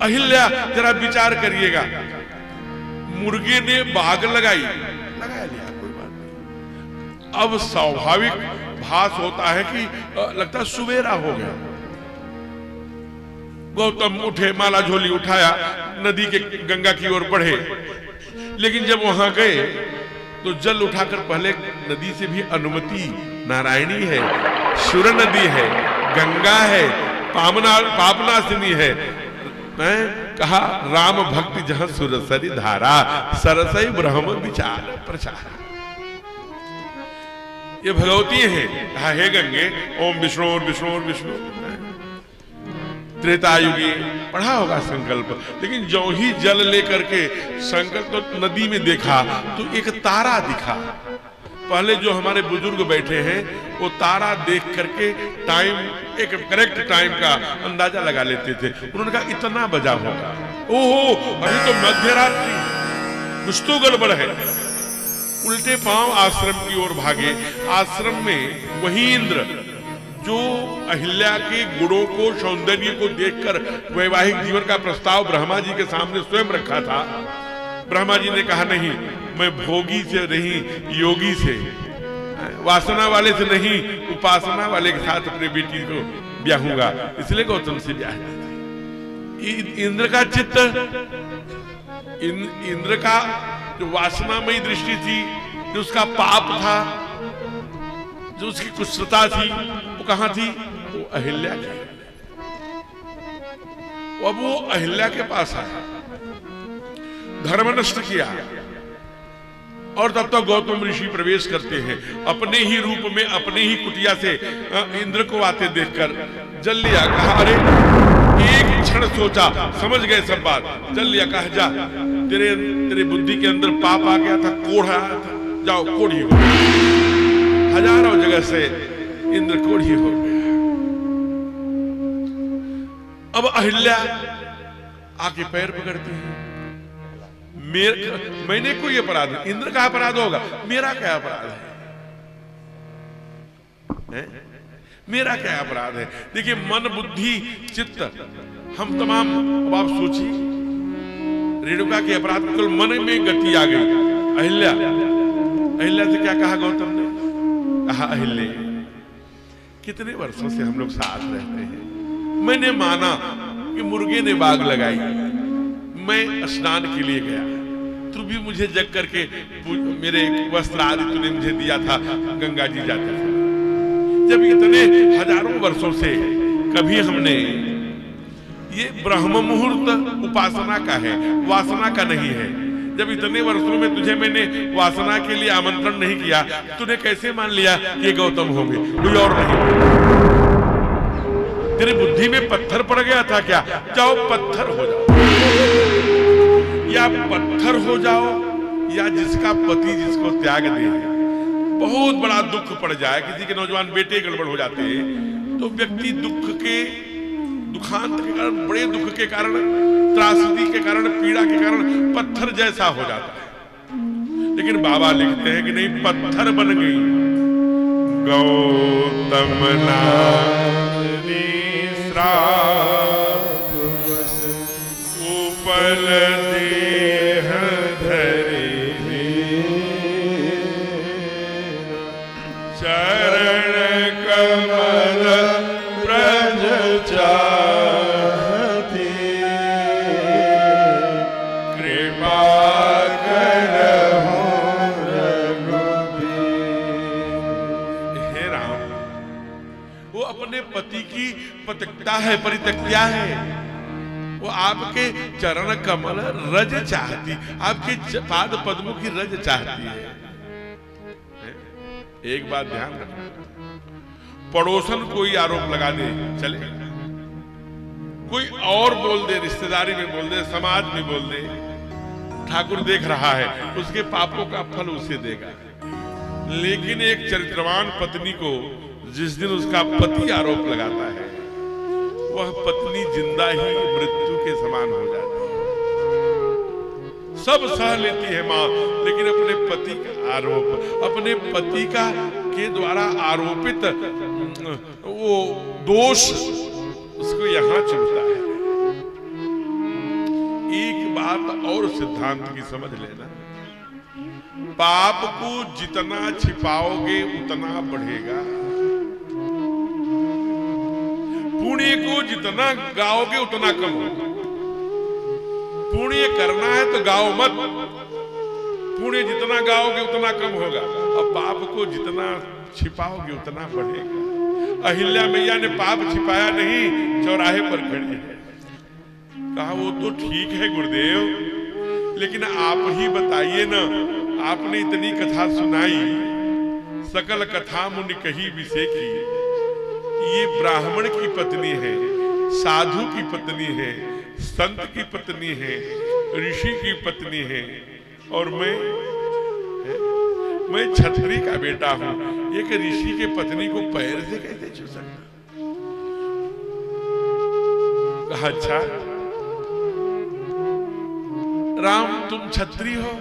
अहिल्या जरा विचार करिएगा, मुर्गे ने बाग लगा लिया, कोई बात नहीं। अब स्वाभाविक भास होता है कि लगता सवेरा हो गया। गौतम उठे, माला झोली उठाया, नदी के गंगा की ओर बढ़े। लेकिन जब वहां गए तो जल उठाकर पहले नदी से भी अनुमति, नारायणी है, सुर नदी है, गंगा है, पापनाशिनी है। मैं कहा राम भक्ति जहां सुरसरी धारा, सरसई ब्रह्म विचार प्रचार। ये भगवती है। कहा हे गंगे ओम विष्णु विष्णु विष्णु। त्रेतायुगी पढ़ा होगा संकल्प, लेकिन जो ही जल लेकर के संकल्प तो नदी में देखा तो एक तारा दिखा। पहले जो हमारे बुजुर्ग बैठे हैं वो तारा देख करके टाइम, एक करेक्ट टाइम का अंदाजा लगा लेते थे। उन्होंने कहा इतना बजा होगा। ओहो अभी तो मध्य रात्रि, कुछ तो गड़बड़ है। उल्टे पांव आश्रम की ओर भागे। आश्रम में वही इंद्र जो अहिल्या के गुणों को, सौंदर्य को देखकर वैवाहिक जीवन का प्रस्ताव ब्रह्मा जी के सामने स्वयं रखा था। ब्रह्मा जी ने कहा नहीं, मैं भोगी से नहीं, योगी से, वासना वाले से नहीं, उपासना वाले के साथ अपने बेटी को ब्याहूंगा। इसलिए गौतम से ब्याह। इंद्र का चित्त, इंद्र का जो वासनामयी दृष्टि थी, जो उसका पाप था, जो उसकी कुत्सता थी, वो कहां थी? वो अहिल्या की। अब वो अहिल्या के पास आया, धर्म नष्ट किया। और तब तक गौतम ऋषि प्रवेश करते हैं अपने ही रूप में, अपने ही कुटिया से इंद्र को आते देखकर। जल लिया, कहा अरे एक क्षण सोचा, समझ गए सब बात। जल लिया, कहा जा, तेरे बुद्धि के अंदर पाप आ गया था, कोढ़ आया था, जाओ कोढ़ी हो। हजारों जगह से इंद्र कोढ़ी हो गया। अब अहिल्या आके पैर पकड़ती है। मैंने कोई अपराध नहीं, इंद्र का अपराध होगा, मेरा क्या अपराध है? मेरा क्या अपराध है? देखिए मन बुद्धि चित्त हम तमाम, अब आप सोचिए रेणुका के अपराध केवल मन में गति आ गई। अहिल्या से क्या कहा गौतम ने? कहा अहिल्य कितने वर्षों से हम लोग साथ रहते हैं, मैंने माना कि मुर्गे ने बाग लगाई, मैं स्नान के लिए गया, तू भी मुझे जग करके मेरे वस्त्र आदि तूने मुझे दिया था, गंगा जी जाते थे। जब इतने हजारों वर्षों से कभी हमने, ये ब्रह्म मुहूर्त उपासना का है, वासना का नहीं है। जब इतने वर्षों में तुझे मैंने वासना के लिए आमंत्रण नहीं किया, तूने कैसे मान लिया कि गौतम होंगे, कोई और नहीं? तेरी बुद्धि में पत्थर पड़ गया था क्या? जाओ पत्थर हो जाओ, या पत्थर हो जाओ, या जिसका पति जिसको त्याग दे। बहुत बड़ा दुख पड़ जाए, किसी के नौजवान बेटे गड़बड़ हो जाते हैं तो व्यक्ति दुख के, दुखांत के कारण, बड़े दुख के कारण, त्रासदी के कारण, पीड़ा के कारण पत्थर जैसा हो जाता है। लेकिन बाबा लिखते हैं कि नहीं, पत्थर बन गई गौतम नारी श्राप उपल देह धरि चरण कमल ब्रज चाहती कृपा करहु रघुबीर। हे राम, वो अपने पति की पतिता है, परित्यक्ता है। वो आपके चरण कमल रज चाहती, आपके पाद पद्मों की रज चाहती है। एक बात ध्यान रखना, पड़ोसन कोई आरोप लगा दे चले, कोई और बोल दे, रिश्तेदारी में बोल दे, समाज में बोल दे, ठाकुर देख रहा है, उसके पापों का फल उसे देगा। लेकिन एक चरित्रवान पत्नी को जिस दिन उसका पति आरोप लगाता है, वह पत्नी जिंदा ही मृत्यु के समान हो जाती है। सब सह लेती है मां, लेकिन अपने पति का आरोप, अपने पति का के द्वारा आरोपित वो दोष उसको यहां चुभता है। एक बात और सिद्धांत की समझ लेना, पाप को जितना छिपाओगे उतना बढ़ेगा, पुण्य को जितना गाओगे उतना कम होगा। पुण्य करना है तो गाओ मत, पुण्य जितना गाओगे उतना कम होगा, और पाप को जितना छिपाओगे उतना बढ़ेगा। अहिल्या मैया ने पाप छिपाया नहीं, चौराहे पर खड़ी है। कहा वो तो ठीक है गुरुदेव, लेकिन आप ही बताइए ना, आपने इतनी कथा सुनाई, सकल कथा मुनि कही विषेखी, ये ब्राह्मण की पत्नी है, साधु की पत्नी है, संत की पत्नी है, ऋषि की पत्नी है, और मैं छत्री का बेटा हूं। एक ऋषि के पत्नी को पैर से कैसे छू सकता? कहा अच्छा राम तुम छत्री हो?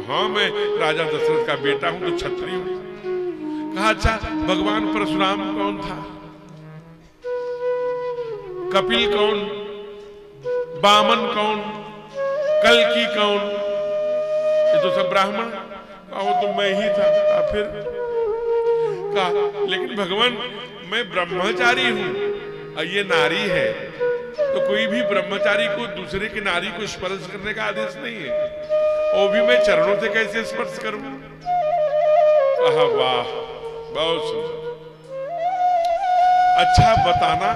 हाँ मैं राजा दशरथ का बेटा हूं तो छत्री हूं। कहा अच्छा भगवान परशुराम कौन था? कपिल कौन? बामन कौन? कल्कि कौन? ये तो सब ब्राह्मण। वो तो मैं ही था। फिर कहा लेकिन भगवान मैं ब्रह्मचारी हूं और ये नारी है, तो कोई भी ब्रह्मचारी को दूसरे की नारी को स्पर्श करने का आदेश नहीं है, वो भी मैं चरणों से कैसे स्पर्श करूं? कहा वाह बहुत सुंदर। अच्छा बताना,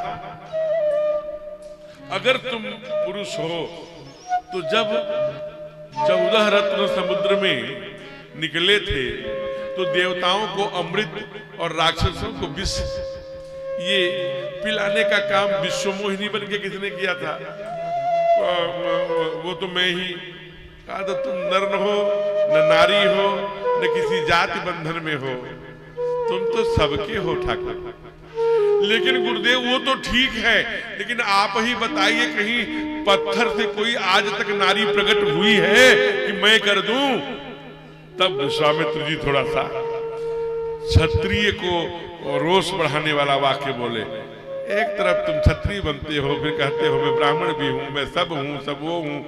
अगर तुम पुरुष हो तो जब 14 रत्न समुद्र में निकले थे तो देवताओं को अमृत और राक्षसों को विष ये पिलाने का काम विश्वमोहिनी बन के किसने किया था? वो तो मैं ही। कहा तो तुम नर न हो, न नारी हो, न किसी जाति बंधन में हो, तुम तो सबके हो ठाकुर। लेकिन गुरुदेव वो तो ठीक है, लेकिन आप ही बताइए कहीं पत्थर से कोई आज तक नारी प्रकट हुई है कि मैं कर दूं? तब विश्वामित्र जी थोड़ा सा क्षत्रिय को रोष बढ़ाने वाला वाक्य बोले। एक तरफ तुम क्षत्रिय बनते हो, फिर कहते हो मैं ब्राह्मण भी हूं, मैं सब हूं, सब वो हूं,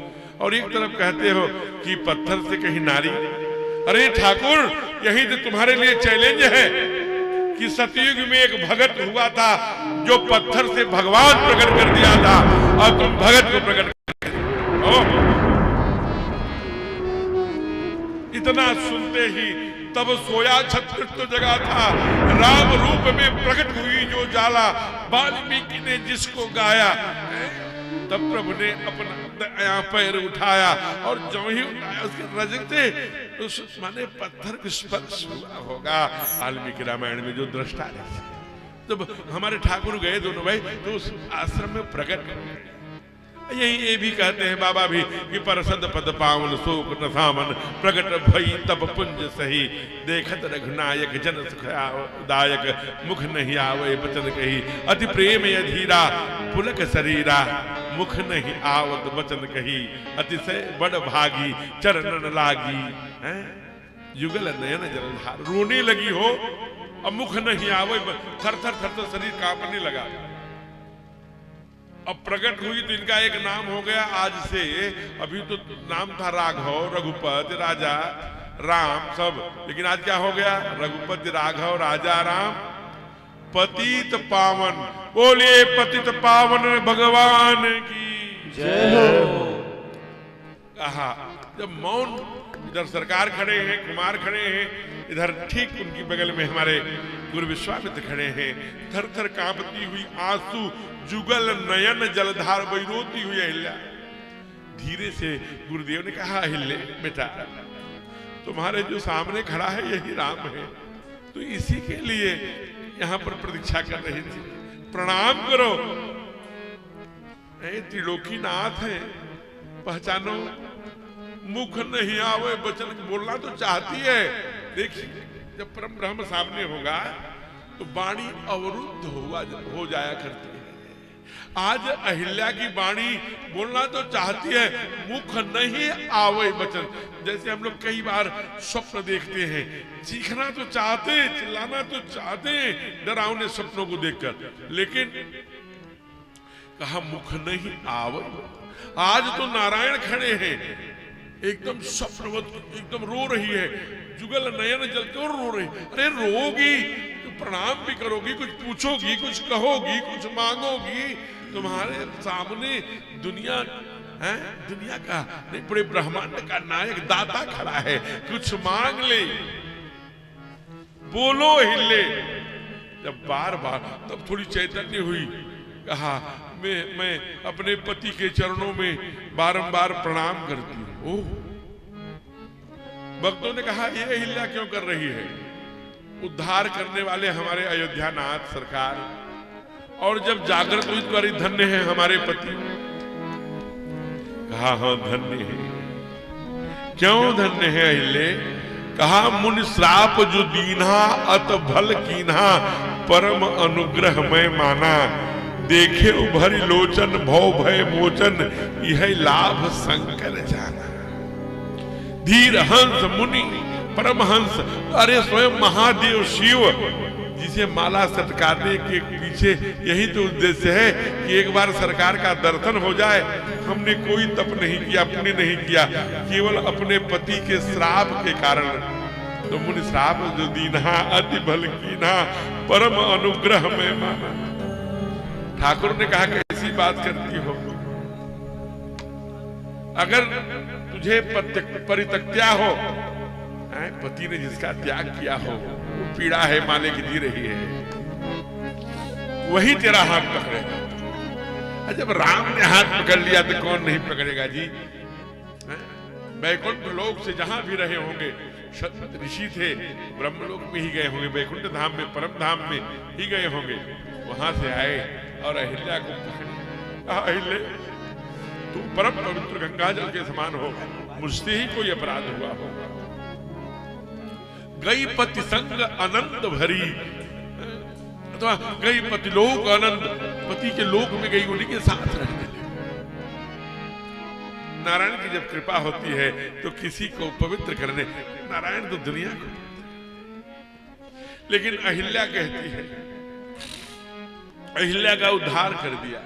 और एक तरफ कहते हो कि पत्थर से कहीं नारी। अरे ठाकुर यही तो तुम्हारे लिए चैलेंज है कि सतयुग में एक भगत हुआ था जो पत्थर से भगवान प्रकट कर दिया था, और तुम भगत को प्रकट कर दिया। इतना सुनते ही तब सोया छत्रित्व जगा था, राम रूप में प्रकट हुई जो जाला, वाल्मीकि ने जिसको गाया। तब प्रभु ने अपना पैर उठाया और जो ही उठाया उसके रजते उस माने पत्थर को स्पर्श हुआ होगा। वाल्मीकि रामायण में जो दृष्टा है, जब हमारे ठाकुर गए दोनों भाई तो उस आश्रम में प्रकट यही ये भी कहते हैं बाबा भी कि परसद पद पावन शोक न सामन प्रकट भई तब पुंज सही, देखत रघुनायक जन सुखदायक, मुख नहीं आवे बचन कही, अति प्रेम अधीरा पुलक शरीरा, मुख नहीं आवत बचन कही, अतिशय बड़ भागी चरणन लागी, युगल नयन जलधार। रोने लगी हो और मुख नहीं आवे, थर थर थर थर शरीर कांपने लगा। अब प्रकट हुई तो इनका एक नाम हो गया आज से। अभी तो नाम था राघव, रघुपति, राजा राम सब, लेकिन आज क्या हो गया? रघुपति राघव राजा राम पतित पावन। बोलिए पतित पावन भगवान की जय हो। कहा जब मौन, इधर सरकार खड़े हैं, कुमार खड़े हैं, इधर ठीक उनकी बगल में हमारे गुरु विश्वामित्र खड़े हैं, थर थर कांपती हुई आंसू जुगल नयन जलधार रोती हुई अहिल्या। धीरे से गुरुदेव ने कहा अहिल्या बेटा तुम्हारे जो सामने खड़ा है यही राम है, तो इसी के लिए यहाँ पर प्रतीक्षा कर रही थी, प्रणाम करो। त्रिलोकी नाथ है, पहचानो। मुख नहीं आवे वचन, बोलना तो चाहती है। देखिए जब परम ब्रह्म सामने होगा तो वाणी अवरुद्ध हो जाया करती है। आज अहिल्या की वाणी बोलना तो चाहती है, मुख नहीं आवे वचन। जैसे हम लोग कई बार स्वप्न देखते हैं, चीखना तो चाहते, चिल्लाना तो चाहते डरावने सपनों को देखकर, लेकिन कहा मुख नहीं आव। आज तो नारायण खड़े हैं, एकदम स्वप्नवत, एकदम रो रही है, जुगल नयन जल के और रो रही। अरे रोगी तो प्रणाम भी करोगी, कुछ पूछोगी, कुछ कहोगी, कुछ मांगोगी, तुम्हारे सामने दुनिया है, दुनिया का नहीं पूरे ब्रह्मांड का नायक दाता खड़ा है, कुछ मांग ले, बोलो हिले। जब बार बार तब थोड़ी चैतन्य हुई, कहा मैं अपने पति के चरणों में बारंबार प्रणाम करती हूं। ओह, भक्तों ने कहा ये अहिल्या क्यों कर रही है? उद्धार करने वाले हमारे अयोध्यानाथ सरकार, और जब जागृत हुई तुम्हारी धन्य है हमारे पति। कहा हाँ धन्य है। क्यों धन्य है अहिल्ये? कहा मुनि श्राप जो दीन्हा अत भल कीन्हा, परम अनुग्रह मैं माना, देखे उभरी लोचन भव भय मोचन, यह लाभ शंकर जाना। धीर हंस मुनि परमहंस, अरे स्वयं महादेव शिव जिसे माला सत्कारने के पीछे यही तो उद्देश्य है कि एक बार सरकार का दर्शन हो जाए। हमने कोई तप नहीं किया, पुण्य नहीं किया, केवल अपने पति के श्राप के कारण। तो मुनि श्राप जो दीन्हा अति भल कीन्हा, परम अनुग्रह में माना। ठाकुर ने कहा कैसी बात करती हो? अगर तुझे परित्यक्त्या हो, पति ने जिसका त्याग किया हो, वो पीड़ा है माने की दी रही है, वही तेरा हाथ पकड़ेगा। जब राम ने हाथ पकड़ लिया तो कौन नहीं पकड़ेगा जी? वैकुंठ लोक से जहां भी रहे होंगे, ऋषि थे ब्रह्मलोक में ही गए होंगे, वैकुंठ धाम में परम धाम में ही गए होंगे, वहां से आए और अहिल्या को पकड़े। अहिल्ये तू परम पवित्र गंगा जल के समान हो, मुझसे ही कोई अपराध हुआ होगा। गई पति संग आनंद भरी, अथवा गई पति लोक आनंद, पति के लोक में गई, उन्हीं के साथ रहने लगी। नारायण की जब कृपा होती है तो किसी को पवित्र करने, नारायण तो दुनिया को, लेकिन अहिल्या कहती है, अहिल्या का उद्धार कर दिया।